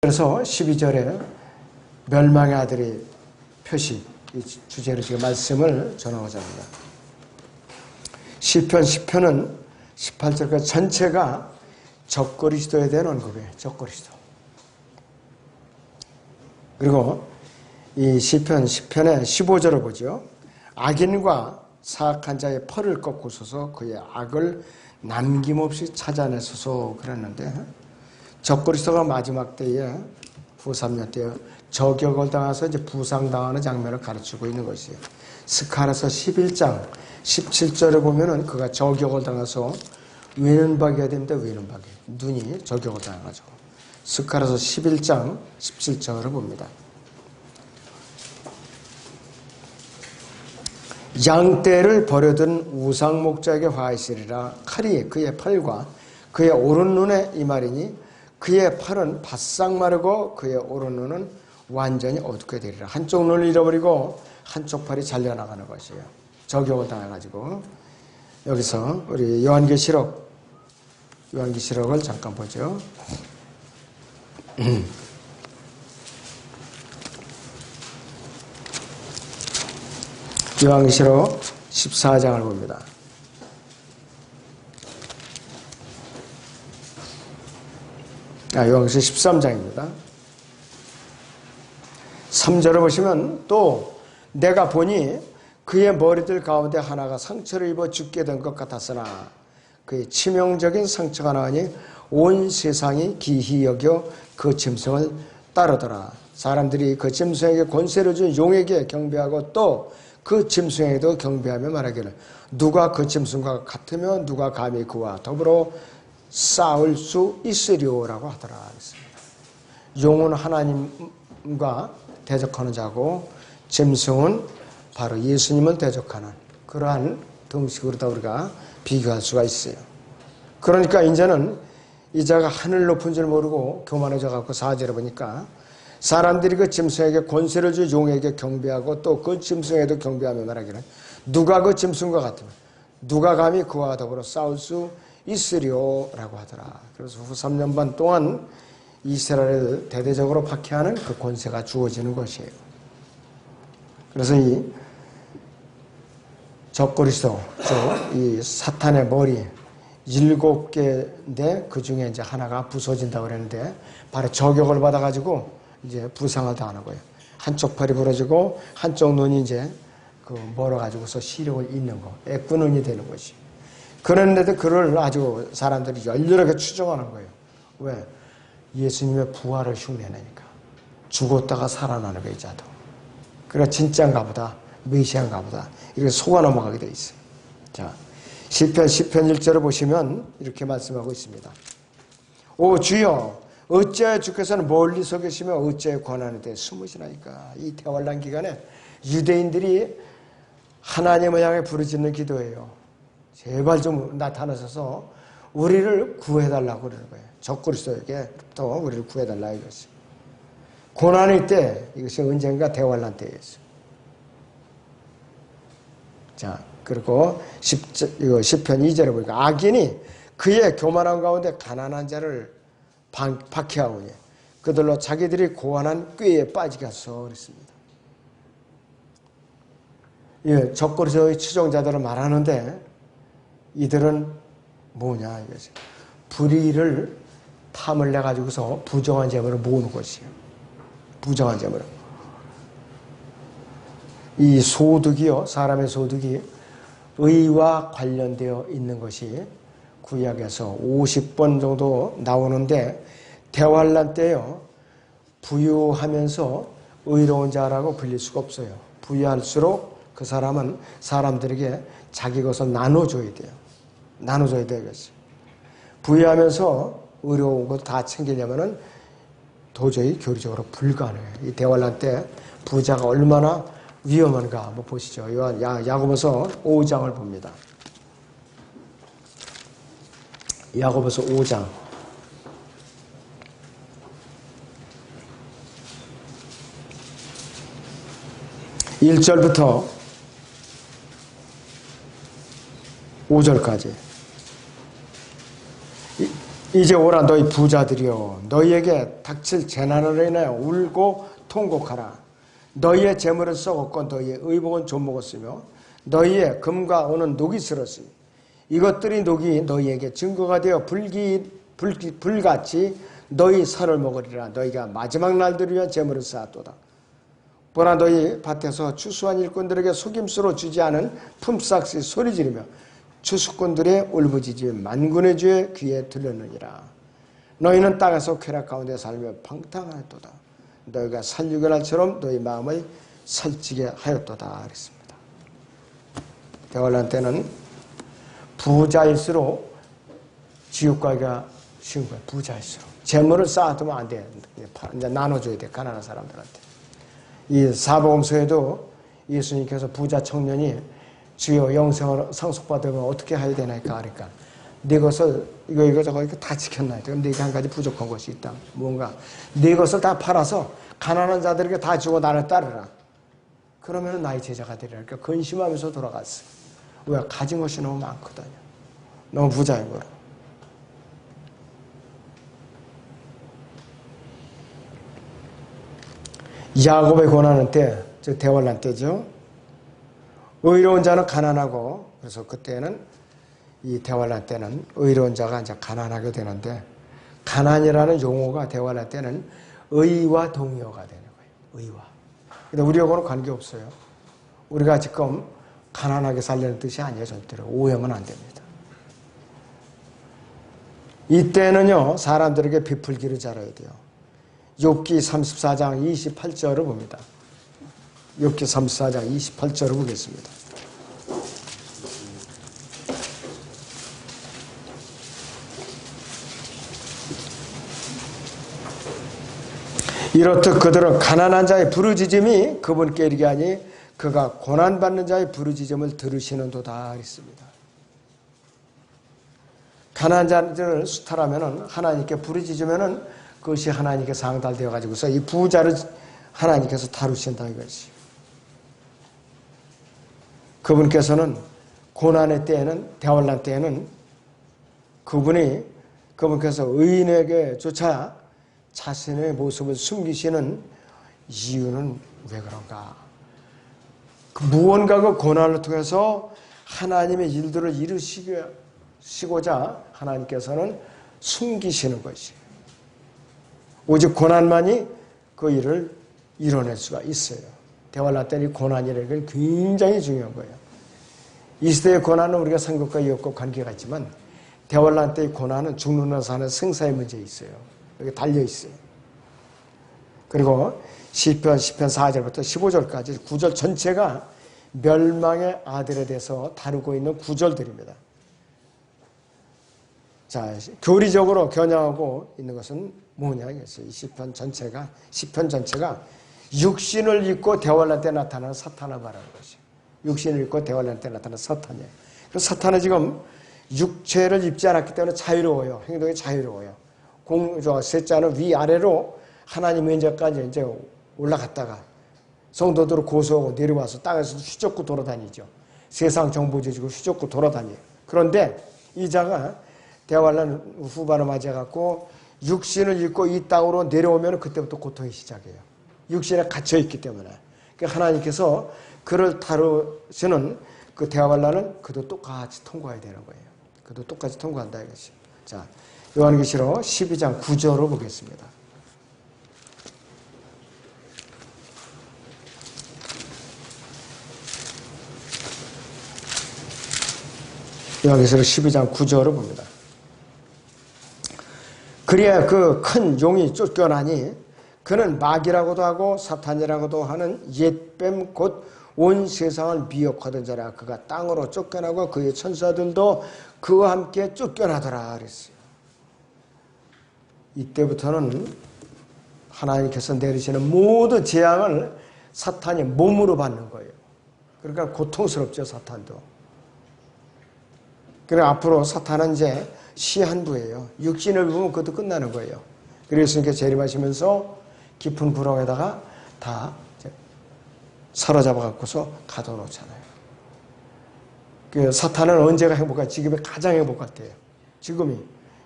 그래서 12절에 멸망의 아들의 표시, 이 주제로 지금 말씀을 전하고자 합니다. 시편 10편은 18절까지 전체가 적그리스도에 대한 언급이에요. 적그리스도. 그리고 이 시편 10편의 15절을 보죠. 악인과 사악한 자의 펄을 꺾으소서 그의 악을 남김없이 찾아내소서 그랬는데, 적그리스도가 마지막 때에 후3년 때에 저격을 당해서 이제 부상당하는 장면을 가르치고 있는 것이에요. 스가랴서 11장 17절에 보면은 그가 저격을 당해서 외눈박이가 됩니다. 외눈박이. 눈이 저격을 당해가지고. 스가랴서 11장 17절을 봅니다. 양떼를 버려둔 우상목자에게 화 있으리라. 칼이 그의 팔과 그의 오른 눈에 임하리니 그의 팔은 바싹 마르고 그의 오른 눈은 완전히 어둡게 되리라. 한쪽 눈을 잃어버리고 한쪽 팔이 잘려나가는 것이에요. 저격을 당해가지고. 여기서 우리 요한계시록을 잠깐 보죠. 요한계시록 14장을 봅니다. 요한계시록 13장입니다. 3절을 보시면 또 내가 보니 그의 머리들 가운데 하나가 상처를 입어 죽게 된 것 같았으나 그의 치명적인 상처가 나으니 온 세상이 기히 여겨 그 짐승을 따르더라. 사람들이 그 짐승에게 권세를 준 용에게 경배하고 또 그 짐승에게도 경배하며 말하기를 누가 그 짐승과 같으면 누가 감히 그와 더불어 싸울 수 있으리오라고 하더라. 용은 하나님과 대적하는 자고 짐승은 바로 예수님을 대적하는 그러한 등식으로 다 우리가 비교할 수가 있어요. 그러니까 이제는 이 자가 하늘 높은 줄 모르고 교만해져 갖고 4절에 보니까 사람들이 그 짐승에게 권세를 주 용에게 경배하고 또 그 짐승에도 경배하며 말하기를 누가 그 짐승과 같으면 누가 감히 그와 더불어 싸울 수 있으리오라고 하더라. 그래서 후 3년 반 동안 이스라엘을 대대적으로 박해하는 그 권세가 주어지는 것이에요. 그래서 이 적그리스도, 이 사탄의 머리 7개인데 그 중에 이제 하나가 부서진다고 그랬는데 바로 저격을 받아가지고 이제 부상을 당하는 거예요. 한쪽 팔이 부러지고 한쪽 눈이 이제 멀어가지고서 시력을 잃는 거, 애꾸눈이 되는 것이. 그런데도 그를 아주 사람들이 열렬하게 추종하는 거예요. 왜? 예수님의 부활을 흉내내니까. 죽었다가 살아나는 거예요, 자도. 그래, 진짜인가 보다, 메시아인가 보다. 이렇게 속아 넘어가게 돼 있어요. 자, 시편 1절을 보시면 이렇게 말씀하고 있습니다. 오 주여, 어찌하여 주께서는 멀리서 계시며 어찌하여 고난에 대해 숨으시나이까. 이 대환란 기간에 유대인들이 하나님을 향해 부르짖는 기도예요. 제발 좀 나타나셔서 우리를 구해달라고 그러는 거예요. 적그리스도에게부터 우리를 구해달라 이것이. 고난의 때, 이것이 언젠가 대환란 때였어요. 자, 그리고 시편 2절에 보니까 악인이 그의 교만한 가운데 가난한 자를 박해하오니 그들로 자기들이 고안한 꾀에 빠지게 하소서 그랬습니다. 예, 적그리스도의 추종자들은 말하는데 이들은 뭐냐 이거지. 불의를 탐을 내가지고서 부정한 재물을 모으는 것이에요. 부정한 재물을. 이 소득이요, 사람의 소득이 의와 관련되어 있는 것이 구약에서 50번 정도 나오는데 대환란 때요, 부유하면서 의로운 자라고 불릴 수가 없어요. 부유할수록 그 사람은 사람들에게 자기 것을 나눠줘야 돼요. 나눠줘야 되겠어요. 부유하면서 의로운 것 다 챙기려면은 도저히 교리적으로 불가능해요. 이 대환란 때 부자가 얼마나 위험한가 한번 보시죠. 야고보서 5장을 봅니다. 야고보서 5장 1절부터 5절까지 이제 오라 너희 부자들이여 너희에게 닥칠 재난으로 인하여 울고 통곡하라. 너희의 재물은 썩었고 너희의 의복은 좀먹었으며 너희의 금과 은은 녹이 슬었으니 이것들이 녹이 너희에게 증거가 되어 불같이 너희 살을 먹으리라. 너희가 마지막 날들을 위한 재물을 쌓았도다. 보라 너희 밭에서 추수한 일꾼들에게 속임수로 주지 않은 품삯이 소리 지르며 추수꾼들의 울부짖음이 만군의 주의 귀에 들렸느니라. 너희는 땅에서 쾌락 가운데 살며 방탕하였도다. 너희가 살육의 날처럼 너희 마음을 살찌게 하였도다 그랬습니다. 대환란 때는 부자일수록 지옥 가기가 쉬운 거예요. 부자일수록 재물을 쌓아두면 안 돼. 이제 나눠줘야 돼. 가난한 사람들한테. 이 사복음서에도 예수님께서 부자 청년이 주여 영생을 상속받으면 어떻게 해야 되나이까 하니까 네 것을 이거 저거 다 지켰나요? 그럼 네가 한 가지 부족한 것이 있다. 뭔가 네 것을 다 팔아서 가난한 자들에게 다 주고 나를 따르라. 그러면 나의 제자가 되리라. 그러니까 근심하면서 돌아갔어요. 왜? 가진 것이 너무 많거든요. 너무 부자인 거로. 야곱의 고난은 때, 저 대환란 때죠. 의로운 자는 가난하고, 그래서 그때는 이 대환란 때는 의로운 자가 이제 가난하게 되는데, 가난이라는 용어가 대환란 때는 의와 동의어가 되는 거예요. 의와. 근데 우리하고는 관계없어요. 우리가 지금 가난하게 살려는 뜻이 아니에요. 절대로. 오해하면 안 됩니다. 이때는요, 사람들에게 비풀기를 잘해야 돼요. 욥기 34장 28절을 봅니다. 욥기 34장 28절을 보겠습니다. 이렇듯 그들은 가난한 자의 부르짖음이 그분께 이르게 하니 그가 고난받는 자의 부르짖음을 들으시는도다 했습니다. 가난한 자들을 수탈하면 하나님께 부르짖으면 그것이 하나님께 상달되어 가지고서 이 부자를 하나님께서 다루신다 이것이. 그분께서는 고난의 때에는 대환란 때에는 그분께서 의인에게조차 자신의 모습을 숨기시는 이유는 왜 그런가? 무언가 그 고난을 통해서 하나님의 일들을 이루시고자 하나님께서는 숨기시는 것이에요. 오직 고난만이 그 일을 이뤄낼 수가 있어요. 대환란 때는 고난이라는 게 굉장히 중요한 거예요. 이 시대의 고난은 우리가 삼국과 이웃과 관계가 있지만 대환란 때의 고난은 죽는 사는 생사의 문제에 있어요. 여기 달려 있어요. 그리고 시편 4절부터 15절까지 구절 전체가 멸망의 아들에 대해서 다루고 있는 구절들입니다. 자, 교리적으로 겨냥하고 있는 것은 뭐냐 이겠어요. 이 시편 전체가 육신을 입고 대환란 때 나타나는 사탄을 말하는 것이에요. 육신을 입고 대환란 때 나타나는 사탄이에요. 그래서 사탄은 지금 육체를 입지 않았기 때문에 자유로워요. 행동이 자유로워요. 셋자는 위아래로 하나님의 인자까지 이제 올라갔다가 성도들을 고소하고 내려와서 땅에서 휘젓고 돌아다니죠. 세상 정보 지지고 휘젓고 돌아다녀요. 그런데 이 자가 대환란 후반을 맞이해갖고 육신을 입고 이 땅으로 내려오면 그때부터 고통이 시작해요. 육신에 갇혀있기 때문에. 그러니까 하나님께서 그를 다루시는 그 대환란은 그도 똑같이 통과해야 되는 거예요. 그도 똑같이 통과한다 이것이. 자, 요한계시록 12장 9절로 보겠습니다. 요한계시록 12장 9절을 봅니다. 그리야 그 큰 용이 쫓겨나니 그는 마귀라고도 하고 사탄이라고도 하는 옛뱀 곧 온 세상을 미혹하던 자라. 그가 땅으로 쫓겨나고 그의 천사들도 그와 함께 쫓겨나더라 그랬어요. 이때부터는 하나님께서 내리시는 모든 재앙을 사탄이 몸으로 받는 거예요. 그러니까 고통스럽죠, 사탄도. 그리고 앞으로 사탄은 이제 시한부예요. 육신을 보면 그것도 끝나는 거예요. 그래서 이렇게 재림하시면서 깊은 구렁에다가 다 사로잡아 갖고서 가둬놓잖아요. 그 사탄은 언제가 행복할까? 지금이 가장 행복 같아요. 지금이.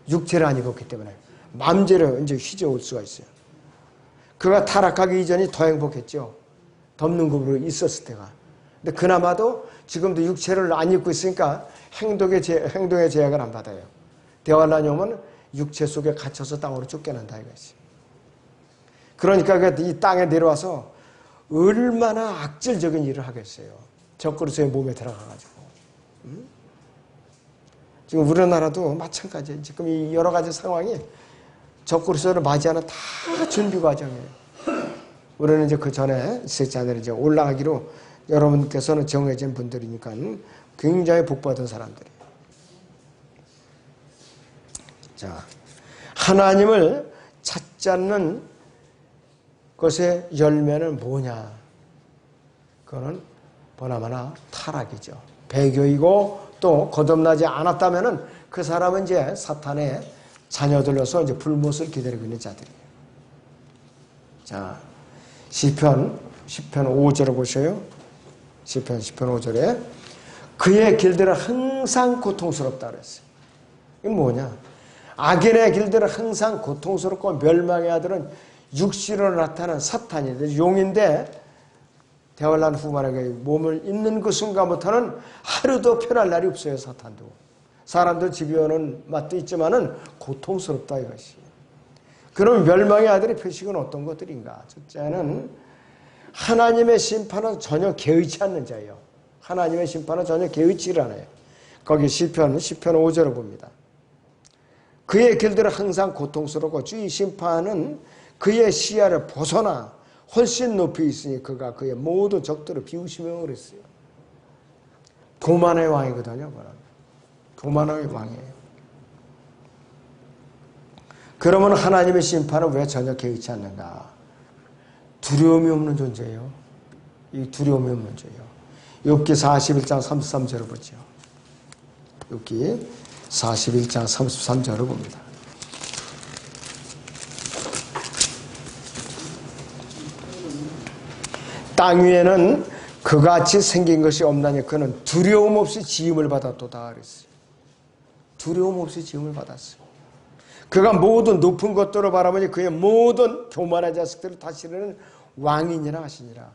육체를 안 입었기 때문에 마음대로 이제 휘저을 수가 있어요. 그가 타락하기 이전이 더 행복했죠. 덮는 급으로 있었을 때가. 근데 그나마도 지금도 육체를 안 입고 있으니까 행동의 제약을 안 받아요. 대환란이 오면 육체 속에 갇혀서 땅으로 쫓겨난다 이것이. 그러니까 이 땅에 내려와서 얼마나 악질적인 일을 하겠어요. 적그리스도의 몸에 들어가가지고. 지금 우리나라도 마찬가지예요. 지금 이 여러 가지 상황이 적그리스도를 맞이하는 다 준비 과정이에요. 우리는 이제 그 전에 셋째 하늘에 이제 올라가기로 여러분께서는 정해진 분들이니까 굉장히 복받은 사람들이에요. 자, 하나님을 찾지 않는 것의 열매는 뭐냐? 그거는 보나마나 타락이죠. 배교이고 또 거듭나지 않았다면은 그 사람은 이제 사탄의 자녀들로서 이제 불못을 기다리고 있는 자들이에요. 자, 시편 5절을 보셔요. 시편 5절에 그의 길들은 항상 고통스럽다 그랬어요. 이건 뭐냐? 악인의 길들은 항상 고통스럽고 멸망의 아들은 육신으로 나타난 사탄이 용인데 대환란 후반에 몸을 입는 그 순간부터는 하루도 편할 날이 없어요. 사탄도. 사람들 집요하는 맛도 있지만은 고통스럽다 이것이. 그럼 멸망의 아들의 표식은 어떤 것들인가? 첫째는 하나님의 심판은 전혀 개의치 않는 자예요. 하나님의 심판은 전혀 개의치를 않아요. 거기 시편 5절을 봅니다. 그의 길들은 항상 고통스럽고 주의 심판은 그의 시야를 벗어나 훨씬 높이 있으니 그가 그의 모든 적들을 비우시며 그랬어요. 교만의 왕이거든요. 교만의 왕이에요. 그러면 하나님의 심판은 왜 전혀 개의치 않는가? 두려움이 없는 존재예요. 이 두려움이 없는 존재예요. 욥기 41장 33절을 보죠. 욥기 41장 33절을 봅니다. 땅 위에는 그같이 생긴 것이 없나니 그는 두려움 없이 지음을 받았도다 그랬어요. 두려움 없이 지음을 받았어요. 그가 모든 높은 것들을 바라보니 그의 모든 교만한 자식들을 다스리는 왕이니라 하시니라.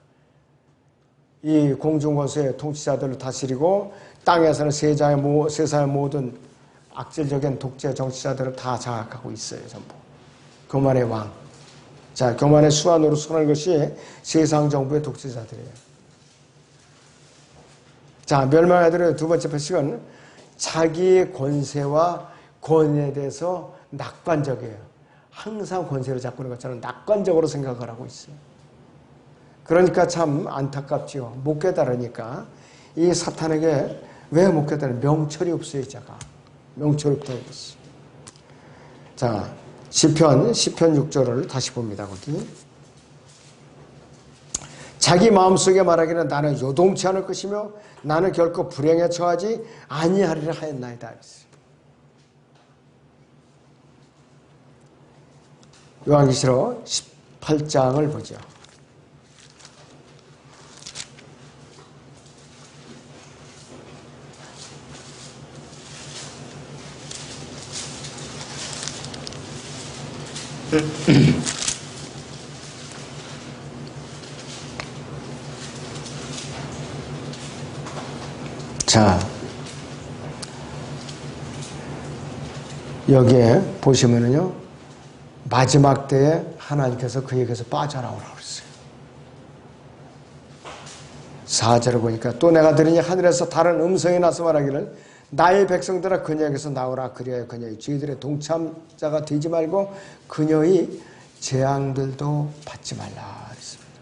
이 공중권세의 통치자들을 다스리고 땅에서는 세상의 모든 악질적인 독재 정치자들을 다 장악하고 있어요. 전부. 교만의 왕. 자, 교만의 수완으로 선할 것이 세상 정부의 독재자들이에요. 자, 멸망의 아들의 두 번째 표식은 자기의 권세와 권위에 대해서 낙관적이에요. 항상 권세를 잡고 있는 것처럼 낙관적으로 생각을 하고 있어요. 그러니까 참 안타깝지요. 못 깨달으니까. 이 사탄에게 왜 못 깨달으면 명철이 없어요, 자가. 명철이 없다고 했어요. 자, 시편 6절을 다시 봅니다. 거기. 자기 마음속에 말하기는 나는 요동치 않을 것이며 나는 결코 불행에 처하지 아니하리라 하였나이다. 요한계시록 18장을 보죠. 자, 여기에 보시면은요, 마지막 때에 하나님께서 그에게서 빠져나오라고 그랬어요. 4절을 보니까 또 내가 들으니 하늘에서 다른 음성이 나서 말하기를 나의 백성들아 그녀에게서 나오라. 그리하여 그녀의 죄들의 동참자가 되지 말고 그녀의 재앙들도 받지 말라 그랬습니다.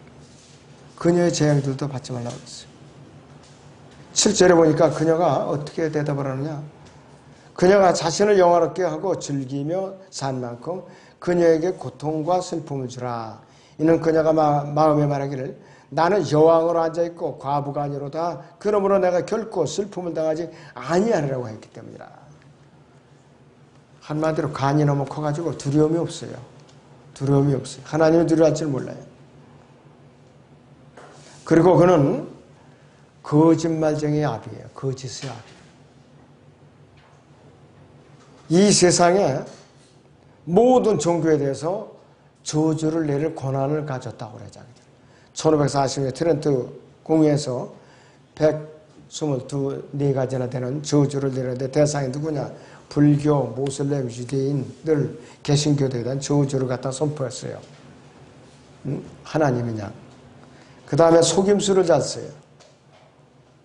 그녀의 재앙들도 받지 말라 그랬어요. 7절에 보니까 그녀가 어떻게 대답을 하느냐. 그녀가 자신을 영화롭게 하고 즐기며 산 만큼 그녀에게 고통과 슬픔을 주라. 이는 그녀가 마음에 말하기를 나는 여왕으로 앉아있고 과부가 아니로다. 그러므로 내가 결코 슬픔을 당하지 아니하리라고 했기 때문이라. 한마디로 간이 너무 커가지고 두려움이 없어요. 두려움이 없어요. 하나님을 두려워할 줄 몰라요. 그리고 그는 거짓말쟁이의 압이에요. 거짓의 압. 이 세상에 모든 종교에 대해서 저주를 내릴 권한을 가졌다고 그래요. 1540년에 트렌트 공의에서 124가지나 되는 저주를 내렸는데 대상이 누구냐? 불교, 모슬렘, 유대인들, 개신교도에 대한 저주를 갖다 선포했어요. 하나님이냐. 그 다음에 속임수를 잤어요.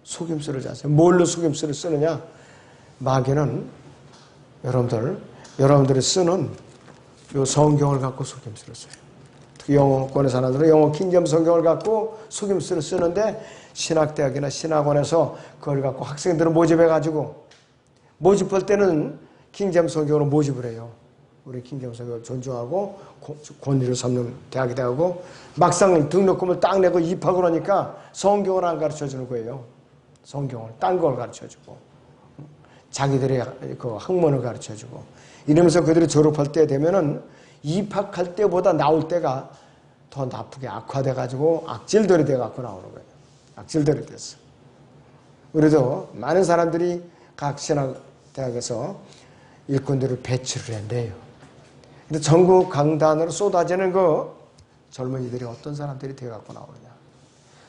속임수를 잤어요. 뭘로 속임수를 쓰느냐? 마귀는 여러분들이 쓰는 요 성경을 갖고 속임수를 써요. 특히 영어권의 사람들은 영어 킹제임스 성경을 갖고 속임수를 쓰는데 신학대학이나 신학원에서 그걸 갖고 학생들을 모집해가지고 모집할 때는 킹제임스 성경으로 모집을 해요. 우리 킹제임스 성경을 존중하고 권위를 삼는 대학이 되고 막상 등록금을 딱 내고 입학을 하니까 성경을 안 가르쳐주는 거예요. 성경을 딴 걸 가르쳐주고 자기들의 그 학문을 가르쳐주고 이러면서 그들이 졸업할 때 되면은 입학할 때보다 나올 때가 더 나쁘게 악화돼가지고 악질들이 돼갖고 나오는 거예요. 악질들이 됐어. 그래도 많은 사람들이 각 신학대학에서 일꾼들을 배출을 한대요. 근데 전국 강단으로 쏟아지는 그 젊은이들이 어떤 사람들이 돼갖고 나오느냐.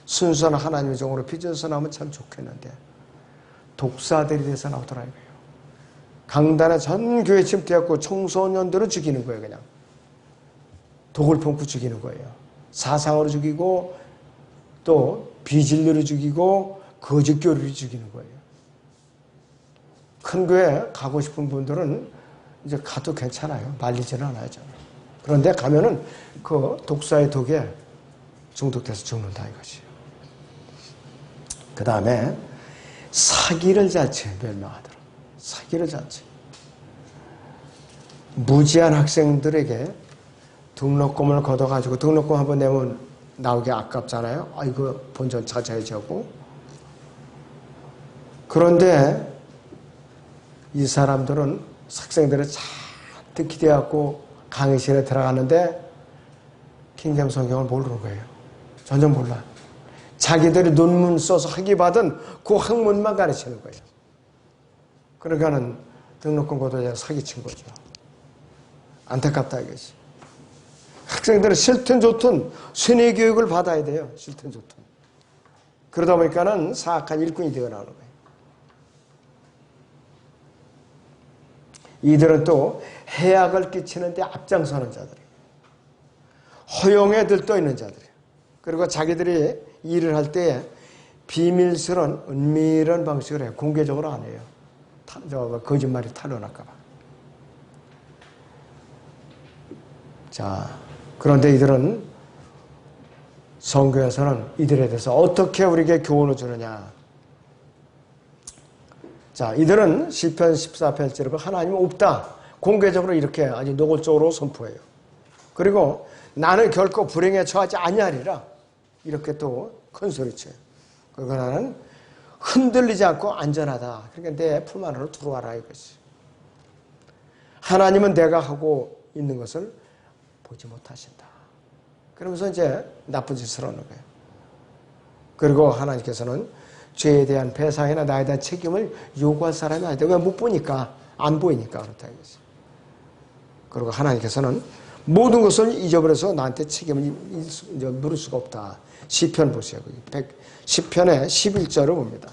순수한 하나님의 종으로 빚어서 나오면 참 좋겠는데 독사들이 돼서 나오더라 이거예요. 강단에 전 교회 침투했고 청소년들을 죽이는 거예요. 그냥 독을 품고 죽이는 거예요. 사상으로 죽이고 또 비진리로 죽이고 거짓 교리로 죽이는 거예요. 큰 교회 가고 싶은 분들은 이제 가도 괜찮아요. 말리지는 않아요. 그런데 가면은 그 독사의 독에 중독돼서 죽는다 이것이에요. 그 다음에 사기를 자체 멸망하더라. 사기를 자체. 무지한 학생들에게 등록금을 걷어가지고 등록금 한번 내면 나오기 아깝잖아요. 아, 이거 본전 찾아야지 하고. 그런데 이 사람들은 학생들을 잔뜩 기대갖고 강의실에 들어가는데 킹제임스 성경을 모르는 거예요. 전혀 몰라. 자기들이 논문 써서 학위 받은 그 학문만 가르치는 거예요. 그러니까는 등록금 걷어야 사기친 거죠. 안타깝다 이것이. 학생들은 싫든 좋든 순위 교육을 받아야 돼요. 싫든 좋든. 그러다 보니까는 사악한 일꾼이 되어 나오는 거예요. 이들은 또 해악을 끼치는 데 앞장서는 자들이에요. 허용에 들떠 있는 자들이에요. 그리고 자기들이 일을 할 때 비밀스러운 은밀한 방식으로 해요. 공개적으로 안 해요. 거짓말이 탄로날까 봐. 자, 그런데 이들은 성경에서는 이들에 대해서 어떻게 우리에게 교훈을 주느냐. 자, 이들은 시편 14편째로 하나님은 없다. 공개적으로 이렇게 아주 노골적으로 선포해요. 그리고 나는 결코 불행에 처하지 아니하리라. 이렇게 또 큰 소리쳐요. 그리고 나는 흔들리지 않고 안전하다. 그러니까 내 품 안으로 들어와라 이것이. 하나님은 내가 하고 있는 것을 보지 못하신다. 그러면서 이제 나쁜 짓을 하는 거예요. 그리고 하나님께서는 죄에 대한 배상이나 나에 대한 책임을 요구할 사람이 아니다. 왜 못 보니까 안 보이니까 그렇다 이거지. 그리고 하나님께서는 모든 것을 잊어버려서 나한테 책임을 물을 수가 없다. 시편 보세요. 시편의 11절을 봅니다.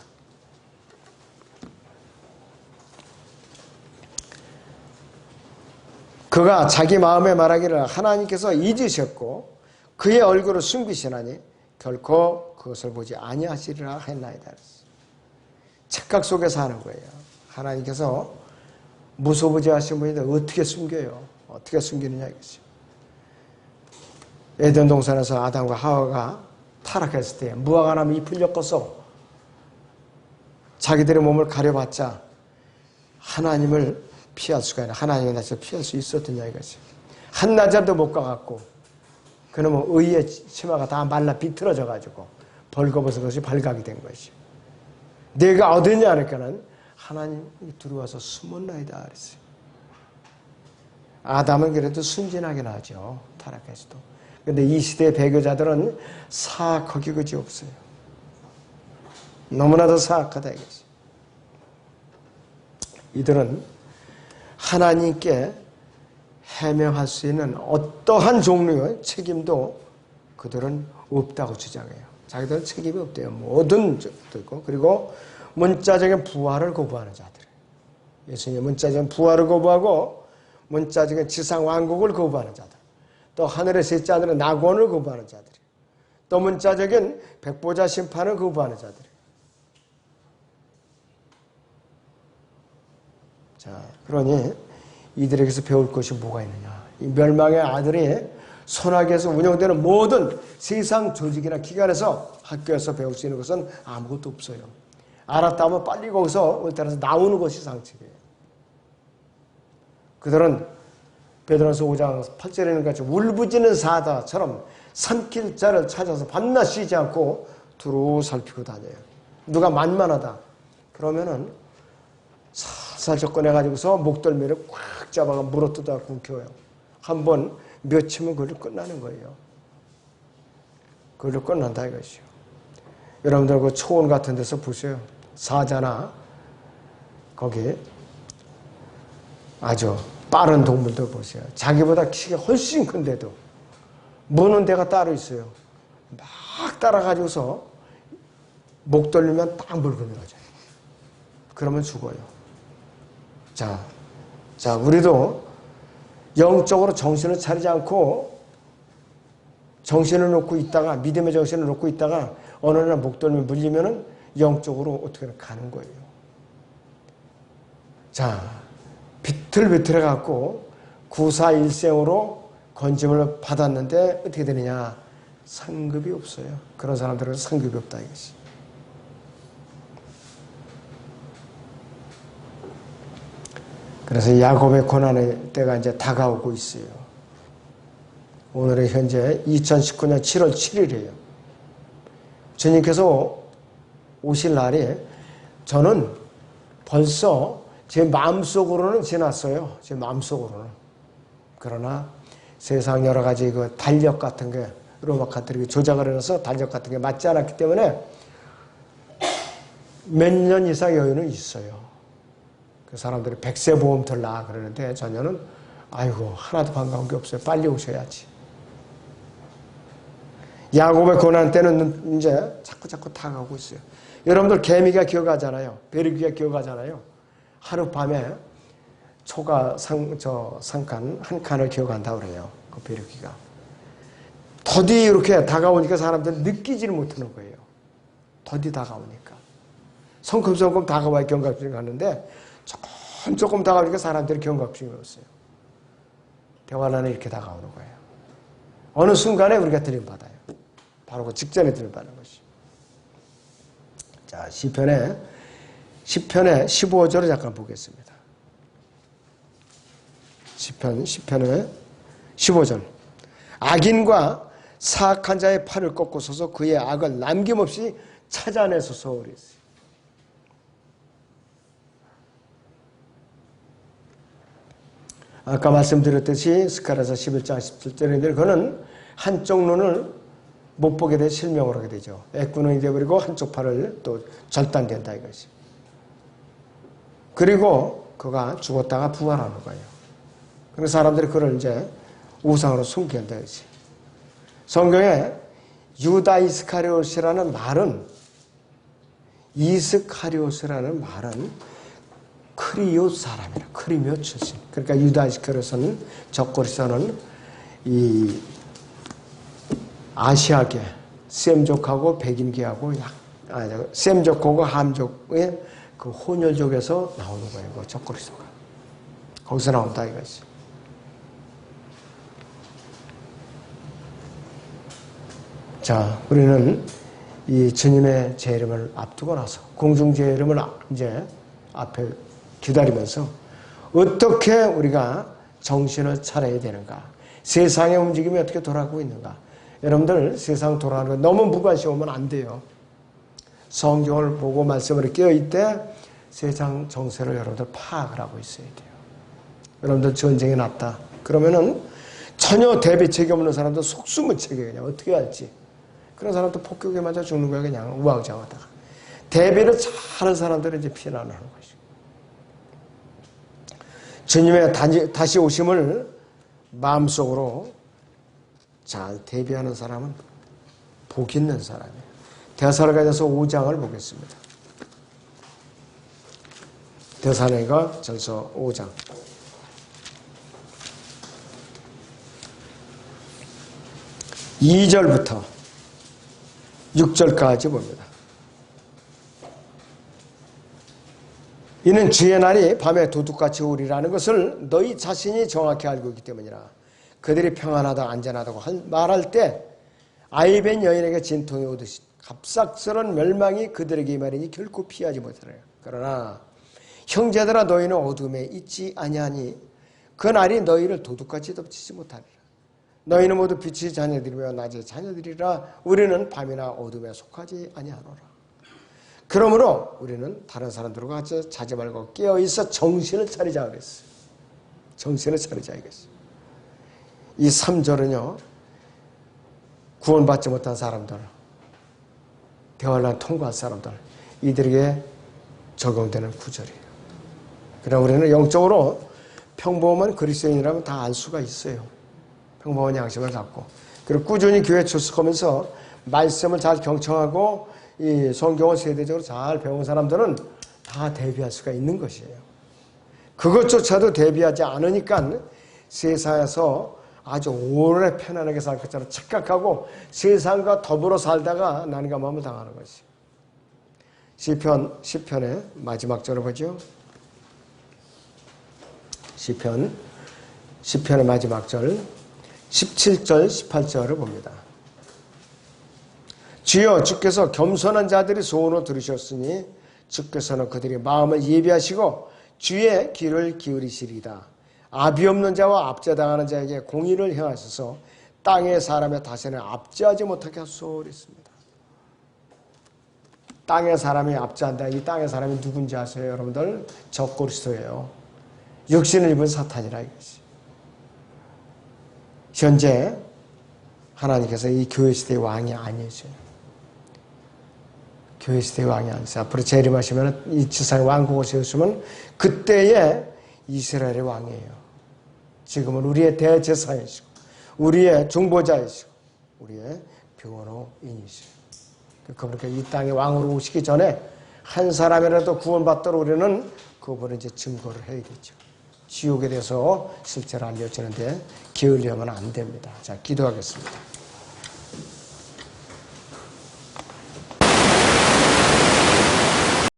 그가 자기 마음에 말하기를 하나님께서 잊으셨고 그의 얼굴을 숨기시나니 결코 그것을 보지 아니하시리라 했나이다. 착각 속에서 하는 거예요. 하나님께서 무소부지하신 분인데 어떻게 숨겨요? 어떻게 숨기느냐 이것이. 에덴 동산에서 아담과 하와가 타락했을 때 무화과 나무 잎을 엮어서 자기들의 몸을 가려봤자 하나님을 피할 수가 있나. 하나님의 낯을 피할 수 있었느냐 이것이. 한나절도 못 가갖고 그놈은 의의 치마가 다 말라 비틀어져 가지고 벌거벗은 것이 발각이 된 것이. 내가 어디냐 하니까는 하나님이 들어와서 숨었나이다 그랬어요. 아담은 그래도 순진하긴 하죠. 타락해서도. 그런데 이 시대의 배교자들은 사악하기 그지 없어요. 너무나도 사악하다 이거지. 이들은 하나님께 해명할 수 있는 어떠한 종류의 책임도 그들은 없다고 주장해요. 자기들은 책임이 없대요. 모든 적도 있고. 그리고 문자적인 부활을 거부하는 자들. 예수님의 문자적인 부활을 거부하고 문자적인 지상 왕국을 거부하는 자들. 또 하늘의 셋째 하늘의 낙원을 거부하는 자들. 또 문자적인 백보자 심판을 거부하는 자들. 자, 그러니 이들에게서 배울 것이 뭐가 있느냐. 이 멸망의 아들이 손아귀에서 운영되는 모든 세상 조직이나 기관에서 학교에서 배울 수 있는 것은 아무것도 없어요. 알았다면 빨리 거기서 따라서 나오는 것이 상책이에요. 그들은 베드로전서 5장 8절에 있는 같이 울부짖는 사자처럼 삼킬 자를 찾아서 밤낮 쉬지 않고 두루 살피고 다녀요. 누가 만만하다 그러면은 살살 접근해가지고서 목덜미를 꽉 잡아가 물어뜯어 굶겨요. 한번 몇 치면 그걸로 끝나는 거예요. 그걸로 끝난다 이것이요. 여러분들 그 초원 같은 데서 보세요. 사자나 거기 아주 빠른 동물들 보세요. 자기보다 키가 훨씬 큰데도 무는 데가 따로 있어요. 막 따라가지고서 목 돌리면 딱 물고 늘어져요. 그러면 죽어요. 자, 우리도 영적으로 정신을 차리지 않고 정신을 놓고 있다가 믿음의 정신을 놓고 있다가 어느 날 목덜미 물리면은 영적으로 어떻게 가는 거예요. 자, 비틀비틀해 갖고 구사일생으로 건짐을 받았는데 어떻게 되느냐? 상급이 없어요. 그런 사람들은 상급이 없다 이것이. 그래서 야곱의 고난의 때가 이제 다가오고 있어요. 오늘의 현재 2019년 7월 7일이에요. 주님께서 오실 날이 저는 벌써 제 마음속으로는 지났어요. 제 마음속으로는. 그러나 세상 여러 가지 그 달력 같은 게 로마 카톨릭이 조작을 해서 달력 같은 게 맞지 않았기 때문에 몇 년 이상 여유는 있어요. 그 사람들이 100세 보험 들라 그러는데 전혀는 아이고 하나도 반가운 게 없어요. 빨리 오셔야지. 야곱의 고난 때는 이제 자꾸 다가오고 있어요. 여러분들 개미가 기어가잖아요. 베르기가 기어가잖아요. 하룻밤에 초가 상칸 한 칸을 기어간다고 그래요. 그 베르기가. 더디 이렇게 다가오니까 사람들은 느끼지를 못하는 거예요. 더디 다가오니까. 성큼성큼 다가와야 경각심이 가는데 조금 다가오니까 사람들이 경각심이 없어요. 대화란에 이렇게 다가오는 거예요. 어느 순간에 우리가 들림받아요. 바로 그 직전에 들림받는 것이. 자, 시편의 15절을 잠깐 보겠습니다. 시편의 15절. 악인과 사악한 자의 팔을 꺾고 서서 그의 악을 남김없이 찾아내소서 그랬어요. 아까 말씀드렸듯이 스가랴서 11장 17절인데 그는 한쪽 눈을 못 보게 돼 실명을 하게 되죠. 애꾸눈이 되어버리고 한쪽 팔을 또 절단된다 이것이. 그리고 그가 죽었다가 부활하는 거예요. 그래서 사람들이 그를 이제 우상으로 숨긴다 이것이. 성경에 유다 이스카리옷이라는 말은 크리옷 사람이라 크리미오 출신. 그러니까 유다 이스카리옷은 적그리스도는 이 아시아계 셈족하고 백인계하고 셈족하고 함족의 그 혼혈족에서 나오는 거예요. 그 적그리스도가 거기서 나온다 이것이. 자, 우리는 이 주님의 재림을 앞두고 나서 공중 재림을 이제 앞에 기다리면서 어떻게 우리가 정신을 차려야 되는가? 세상의 움직임이 어떻게 돌아가고 있는가? 여러분들 세상 돌아가는 거 너무 무관심하면 안 돼요. 성경을 보고 말씀을 깨어있 때 세상 정세를 여러분들 파악을 하고 있어야 돼요. 여러분들 전쟁이 났다. 그러면은 전혀 대비책이 없는 사람도 속수무책이에요. 그냥 어떻게 할지. 그런 사람도 폭격에 맞아 죽는 거야. 그냥 우왕좌왕하다가. 대비를 잘하는 사람들은 이제 피난을 하는 것이고. 주님의 다시 오심을 마음속으로 잘 대비하는 사람은 복 있는 사람이에요. 데살로니가전서 5장을 보겠습니다. 데살로니가전서 5장 2절부터 6절까지 봅니다. 이는 주의 날이 밤에 도둑같이 오리라는 것을 너희 자신이 정확히 알고 있기 때문이라. 그들이 평안하다 안전하다고 말할 때 아이벤 여인에게 진통이 오듯이 갑작스런 멸망이 그들에게 임하리니 결코 피하지 못하리라. 그러나 형제들아 너희는 어둠에 있지 아니하니 그 날이 너희를 도둑같이 덮치지 못하리라. 너희는 모두 빛의 자녀들이며 낮의 자녀들이라. 우리는 밤이나 어둠에 속하지 아니하노라. 그러므로 우리는 다른 사람들과 같이 자지 말고 깨어있어 정신을 차리자 그랬어요. 정신을 차리자 이것이. 이 3절은요. 구원받지 못한 사람들, 대환란 통과할 사람들, 이들에게 적용되는 구절이에요. 그러나 우리는 영적으로 평범한 그리스도인이라면 다 알 수가 있어요. 평범한 양심을 갖고. 그리고 꾸준히 교회 출석하면서 말씀을 잘 경청하고 이 성경을 세대적으로 잘 배운 사람들은 다 대비할 수가 있는 것이에요. 그것조차도 대비하지 않으니까 세상에서 아주 오래 편안하게 살 것처럼 착각하고 세상과 더불어 살다가 난감함을 당하는 것이에요. 시편의 마지막 절을 보죠. 시편의 마지막 절 17절 18절을 봅니다. 주여 주께서 겸손한 자들이 소원을 들으셨으니 주께서는 그들의 마음을 예비하시고 주의 귀를 기울이시리이다. 압이 없는 자와 압제당하는 자에게 공의를 행하셔서 땅의 사람의 다시는 압제하지 못하게 하소서 그랬습니다. 땅의 사람이 압제한다. 이 땅의 사람이 누군지 아세요 여러분들? 적그리스도예요. 육신을 입은 사탄이라 이것이. 현재 하나님께서 이 교회 시대의 왕이 아니세요. 교회 시대의 왕이 아니세요. 앞으로 재림하시면 이 지상의 왕국을 세우시면 그때의 이스라엘의 왕이에요. 지금은 우리의 대제사이시고 우리의 중보자이시고 우리의 변호인이시고 그러니까 이 땅의 왕으로 오시기 전에 한 사람이라도 구원받도록 우리는 그분을 이제 증거를 해야겠죠. 지옥에 대해서 실제로 알려지는데 게을리하면 안 됩니다. 자, 기도하겠습니다.